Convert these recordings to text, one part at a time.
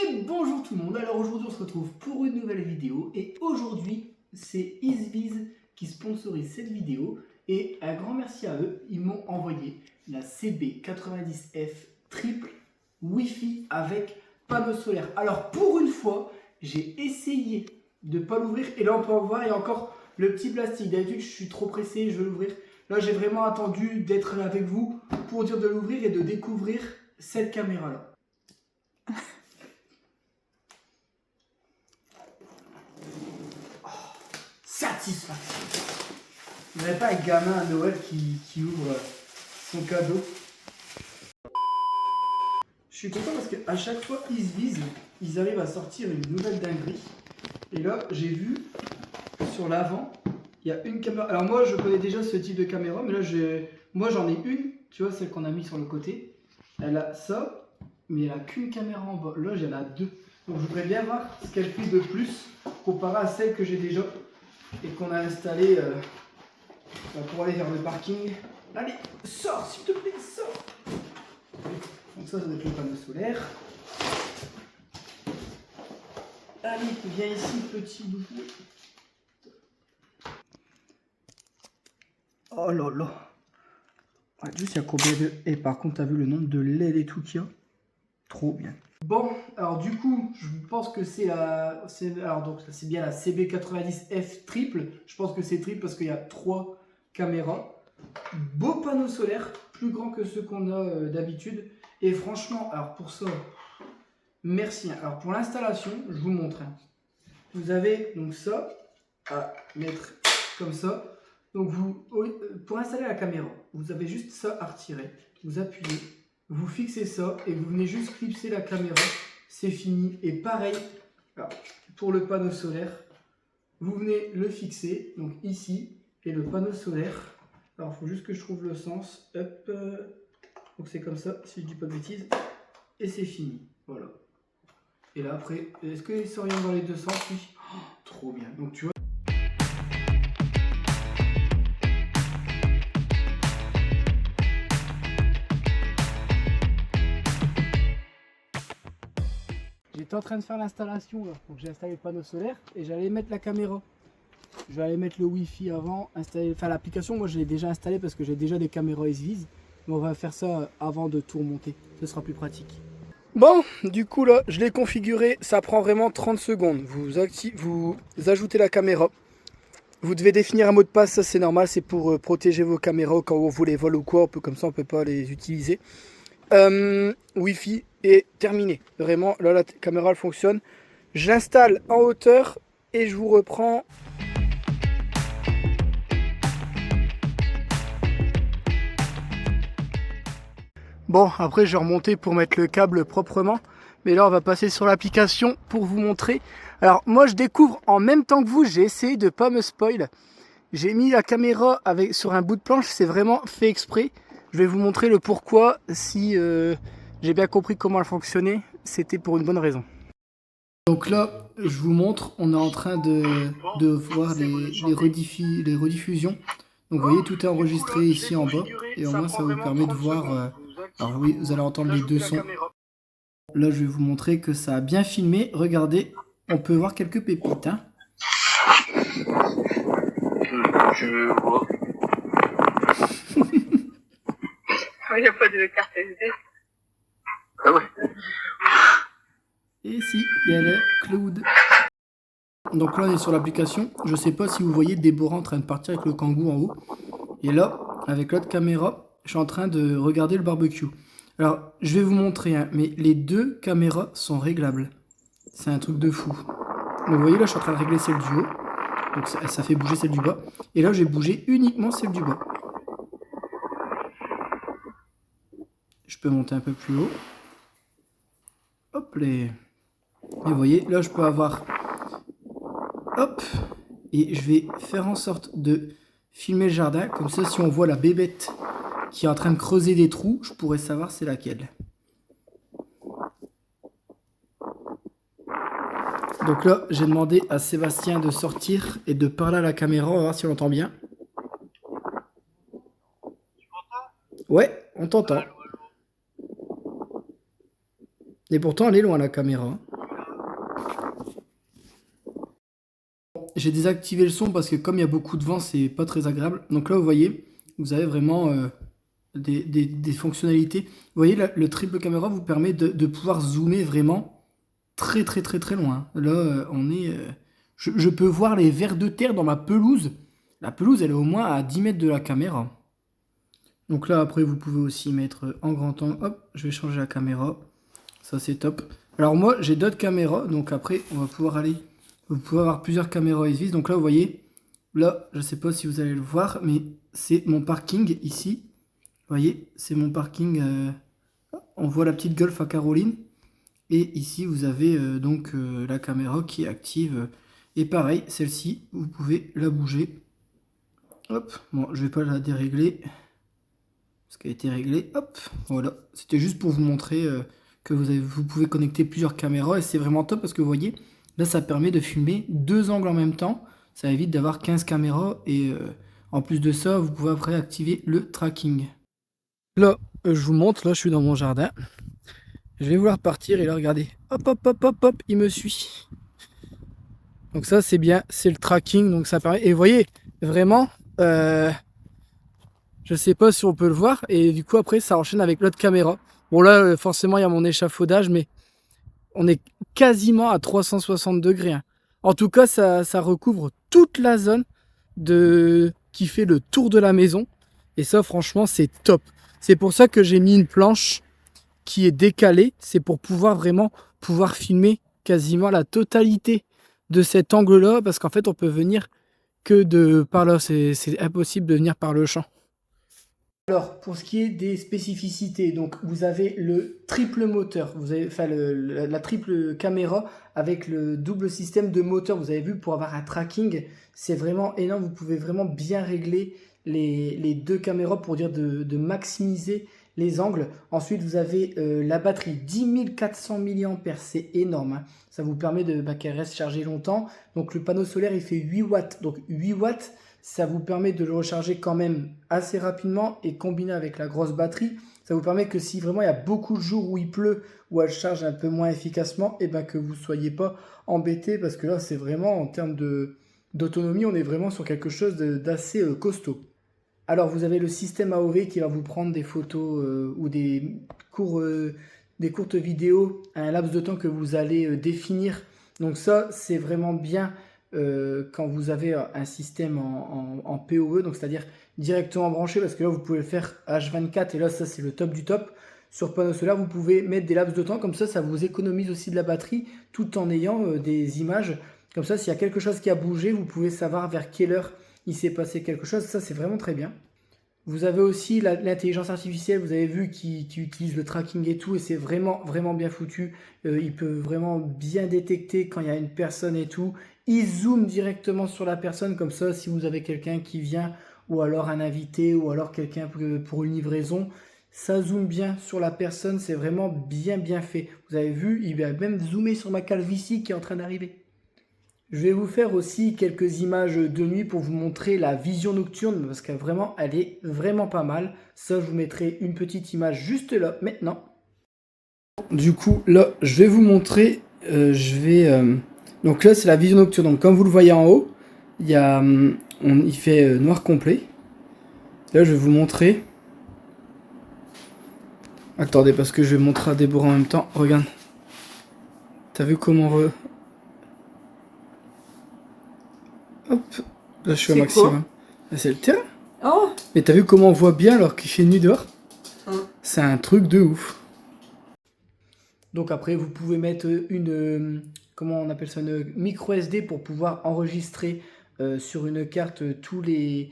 Et bonjour tout le monde, alors aujourd'hui on se retrouve pour une nouvelle vidéo et aujourd'hui c'est Easeviz qui sponsorise cette vidéo et un grand merci à eux, ils m'ont envoyé la CB90F triple Wi-Fi avec panneau solaire. Alors pour une fois j'ai essayé de ne pas l'ouvrir et là on peut en voir il y a encore le petit plastique. D'habitude je suis trop pressé, je veux l'ouvrir. Là j'ai vraiment attendu d'être avec vous pour dire de l'ouvrir et de découvrir cette caméra là. Satisfaction. Vous n'avez pas un gamin à Noël qui ouvre son cadeau. Je suis content parce qu'à chaque fois Easeviz, ils arrivent à sortir une nouvelle dinguerie. Et là, j'ai vu sur l'avant, il y a une caméra. Alors moi, je connais déjà ce type de caméra, mais là, moi j'en ai une. Tu vois, celle qu'on a mis sur le côté. Elle a ça, mais elle a qu'une caméra en bas. Là, j'en ai deux. Donc je voudrais bien voir ce qu'elle fait de plus comparé à celle que j'ai déjà et qu'on a installée pour aller vers le parking. Allez, sors s'il te plaît, sors. Donc ça doit être le panneau solaire. Allez, viens ici, petit boubou. Oh là là. Ah, juste il y a combien de... Et par contre, t'as vu le nombre de LED et tout qu'il y a? Trop bien. Bon, alors du coup, je pense que c'est la... Alors donc, c'est bien la CB90F triple. Je pense que c'est triple parce qu'il y a 3 caméras. Beau panneau solaire, plus grand que ceux qu'on a d'habitude. Et franchement, alors pour ça, merci. Alors pour l'installation, je vous montre. Vous avez donc ça à mettre comme ça. Donc pour installer la caméra, vous avez juste ça à retirer. Vous appuyez, vous fixez ça et vous venez juste clipser la caméra. C'est fini. Et pareil, alors, pour le panneau solaire, vous venez le fixer, donc ici, et le panneau solaire. Alors, il faut juste que je trouve le sens. Hop. Donc, c'est comme ça, si je dis pas de bêtises. Et c'est fini. Voilà. Et là, après, est-ce qu'il s'oriente dans les deux sens? Oui. Oh, trop bien. Donc, tu vois. J'étais en train de faire l'installation. Donc, j'ai installé le panneau solaire et j'allais mettre la caméra. Je vais aller mettre le Wi-Fi avant, installer, enfin l'application, moi je l'ai déjà installée parce que j'ai déjà des caméras Easeviz. Mais on va faire ça avant de tout remonter, ce sera plus pratique. Bon, du coup là, je l'ai configuré, ça prend vraiment 30 secondes. Vous ajoutez la caméra. Vous devez définir un mot de passe, ça c'est normal, c'est pour protéger vos caméras quand vous les volez ou quoi, comme ça on peut pas les utiliser. Wi-Fi est terminé. Vraiment, là la caméra elle fonctionne. Je l'installe en hauteur et je vous reprends. Bon, après je vais remonter pour mettre le câble proprement. Mais là on va passer sur l'application pour vous montrer. Alors moi je découvre en même temps que vous, j'ai essayé de pas me spoil. J'ai mis la caméra sur un bout de planche, c'est vraiment fait exprès. Je vais vous montrer le pourquoi. Si j'ai bien compris comment elle fonctionnait, c'était pour une bonne raison. Donc là, je vous montre, on est en train de voir les rediffusions. Donc vous voyez, tout est enregistré ici en bas. Et au moins, ça vous permet de voir... alors oui, vous allez entendre les deux sons. Là, je vais vous montrer que ça a bien filmé. Regardez, on peut voir quelques pépites. Hein. Je vois. Il n'y a pas de carte SD. Ah ouais. Et si, il y a le cloud. Donc là, on est sur l'application. Je ne sais pas si vous voyez Déborah en train de partir avec le kangou en haut. Et là, avec l'autre caméra, je suis en train de regarder le barbecue. Alors, je vais vous montrer, hein, mais les deux caméras sont réglables. C'est un truc de fou. Donc, vous voyez, là, je suis en train de régler celle du haut. Donc, ça fait bouger celle du bas. Et là, j'ai bougé uniquement celle du bas. Je peux monter un peu plus haut. Hop, et vous voyez, là, je peux avoir... Hop. Et je vais faire en sorte de filmer le jardin. Comme ça, si on voit la bébête qui est en train de creuser des trous, je pourrais savoir c'est laquelle. Donc là, j'ai demandé à Sébastien de sortir et de parler à la caméra. On va voir si on l'entend bien. Tu m'entends? Ouais, on t'entend. Allô, allô. Et pourtant, elle est loin la caméra. j'ai désactivé le son parce que comme il y a beaucoup de vent, c'est pas très agréable. Donc là, vous voyez, vous avez vraiment des fonctionnalités. Vous voyez, le triple caméra vous permet de pouvoir zoomer vraiment très très très très loin. Là, on est... je peux voir les vers de terre dans ma pelouse. La pelouse, elle est au moins à 10 mètres de la caméra. Donc là, après, vous pouvez aussi mettre en grand angle. Hop, je vais changer la caméra. Ça, c'est top. Alors moi, j'ai d'autres caméras. Donc après, on va pouvoir aller... Vous pouvez avoir plusieurs caméras ISVIS. Donc là, vous voyez, là, je ne sais pas si vous allez le voir, mais c'est mon parking ici. Vous voyez, c'est mon parking. On voit la petite Golf à Caroline. Et ici, vous avez donc la caméra qui est active. Et pareil, celle-ci, vous pouvez la bouger. Hop, bon, je vais pas la dérégler. Parce qu'elle a été réglée. Hop, voilà. C'était juste pour vous montrer que vous pouvez connecter plusieurs caméras. Et c'est vraiment top parce que vous voyez, là, ça permet de filmer 2 angles en même temps. Ça évite d'avoir 15 caméras. Et en plus de ça, vous pouvez après activer le tracking. Là, je vous montre. Là, je suis dans mon jardin. Je vais vouloir partir. Et là, regardez. Hop, hop, hop, hop, hop. Il me suit. Donc ça, c'est bien. C'est le tracking. Donc ça permet... Et vous voyez, vraiment... je sais pas si on peut le voir. Et du coup, après, ça enchaîne avec l'autre caméra. Bon, là, forcément, il y a mon échafaudage. Mais on est quasiment à 360 degrés. Hein. En tout cas, ça recouvre toute la zone qui fait le tour de la maison. Et ça, franchement, c'est top. C'est pour ça que j'ai mis une planche qui est décalée. C'est pour pouvoir vraiment filmer quasiment la totalité de cet angle-là. Parce qu'en fait, on peut venir que par là. C'est impossible de venir par le champ. Alors, pour ce qui est des spécificités, donc vous avez le triple moteur, vous avez enfin la triple caméra avec le double système de moteur. Vous avez vu, pour avoir un tracking, c'est vraiment énorme. Vous pouvez vraiment bien régler les 2 caméras pour dire de maximiser les angles. Ensuite, vous avez la batterie 10 400 mAh, c'est énorme. Hein. Ça vous permet qu'elle reste chargée longtemps. Donc le panneau solaire, il fait 8 watts. Donc 8 watts. Ça vous permet de le recharger quand même assez rapidement et combiné avec la grosse batterie, ça vous permet que si vraiment il y a beaucoup de jours où il pleut, ou elle charge un peu moins efficacement, et que vous ne soyez pas embêté parce que là c'est vraiment en termes d'autonomie, on est vraiment sur quelque chose d'assez costaud. Alors vous avez le système AOV qui va vous prendre des photos ou des courtes vidéos à un laps de temps que vous allez définir. Donc ça c'est vraiment bien. Quand vous avez un système en PoE, donc c'est-à-dire directement branché, parce que là vous pouvez le faire H24 et là ça c'est le top du top. Sur panneau solaire, vous pouvez mettre des laps de temps, comme ça vous économise aussi de la batterie tout en ayant des images. Comme ça, s'il y a quelque chose qui a bougé, vous pouvez savoir vers quelle heure il s'est passé quelque chose. Ça c'est vraiment très bien. Vous avez aussi l'intelligence artificielle, vous avez vu, qui utilise le tracking et tout, et c'est vraiment, vraiment bien foutu. Il peut vraiment bien détecter quand il y a une personne et tout. Il zoome directement sur la personne, comme ça, si vous avez quelqu'un qui vient, ou alors un invité, ou alors quelqu'un pour une livraison, ça zoome bien sur la personne, c'est vraiment bien, bien fait. Vous avez vu, il va même zoomer sur ma calvitie qui est en train d'arriver. Je vais vous faire aussi quelques images de nuit pour vous montrer la vision nocturne parce qu'elle elle est vraiment pas mal. Ça, je vous mettrai une petite image juste là, maintenant. Du coup, là, je vais vous montrer. Donc là, c'est la vision nocturne. Donc, comme vous le voyez en haut, il fait noir complet. Là, je vais vous montrer. Attendez, parce que je vais montrer à Déborah en même temps. Regarde. T'as vu comment Hop, là je suis au maximum. C'est le tien. Oh. Mais t'as vu comment on voit bien alors qu'il fait nuit dehors? C'est un truc de ouf. Donc après vous pouvez mettre comment on appelle ça, une micro SD pour pouvoir enregistrer sur une carte toutes les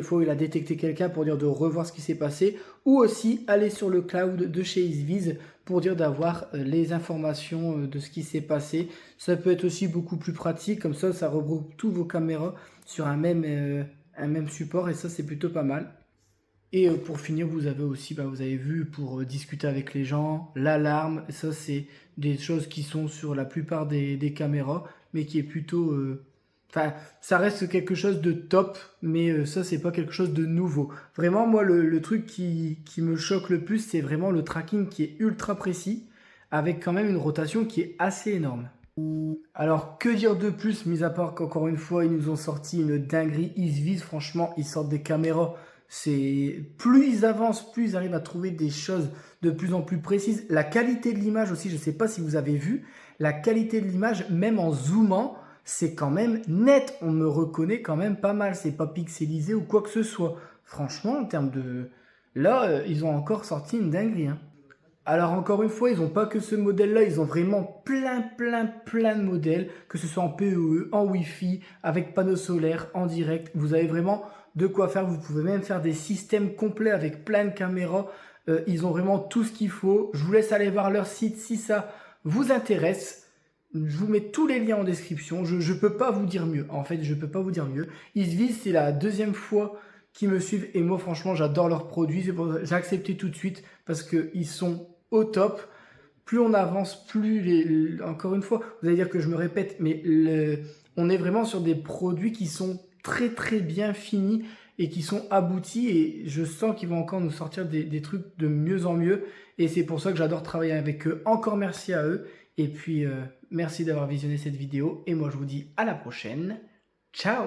fois où il a détecté quelqu'un pour dire de revoir ce qui s'est passé, ou aussi aller sur le cloud de chez ISVIS pour dire d'avoir les informations de ce qui s'est passé. Ça peut être aussi beaucoup plus pratique, comme ça regroupe tous vos caméras sur un même support et ça c'est plutôt pas mal. Et pour finir, vous avez aussi, vous avez vu, pour discuter avec les gens, l'alarme. Ça, c'est des choses qui sont sur la plupart des caméras, mais qui est plutôt... Enfin, ça reste quelque chose de top, mais ça, c'est pas quelque chose de nouveau. Vraiment, moi, le truc qui me choque le plus, c'est vraiment le tracking qui est ultra précis, avec quand même une rotation qui est assez énorme. Alors, que dire de plus, mis à part qu'encore une fois, ils nous ont sorti une dinguerie Isvis. Franchement, ils sortent des caméras. C'est plus ils avancent, plus ils arrivent à trouver des choses de plus en plus précises. La qualité de l'image aussi, je ne sais pas si vous avez vu, la qualité de l'image, même en zoomant, c'est quand même net. On me reconnaît quand même pas mal. C'est pas pixelisé ou quoi que ce soit. Franchement, en termes de... Là, ils ont encore sorti une dinguerie, hein. Alors encore une fois, ils n'ont pas que ce modèle-là, ils ont vraiment plein de modèles, que ce soit en PoE, en Wi-Fi, avec panneaux solaires, en direct. Vous avez vraiment de quoi faire, vous pouvez même faire des systèmes complets avec plein de caméras. Ils ont vraiment tout ce qu'il faut. Je vous laisse aller voir leur site si ça vous intéresse. Je vous mets tous les liens en description. Je ne peux pas vous dire mieux. En fait, je ne peux pas vous dire mieux. Isvis, c'est la deuxième fois qu'ils me suivent et moi, franchement, j'adore leurs produits. J'ai accepté tout de suite parce qu'ils sont au top. Plus on avance, plus encore une fois, vous allez dire que je me répète, mais on est vraiment sur des produits qui sont très bien finis et qui sont aboutis, et je sens qu'ils vont encore nous sortir des trucs de mieux en mieux, et c'est pour ça que j'adore travailler avec eux. Encore merci à eux, et puis merci d'avoir visionné cette vidéo, et moi je vous dis à la prochaine. Ciao!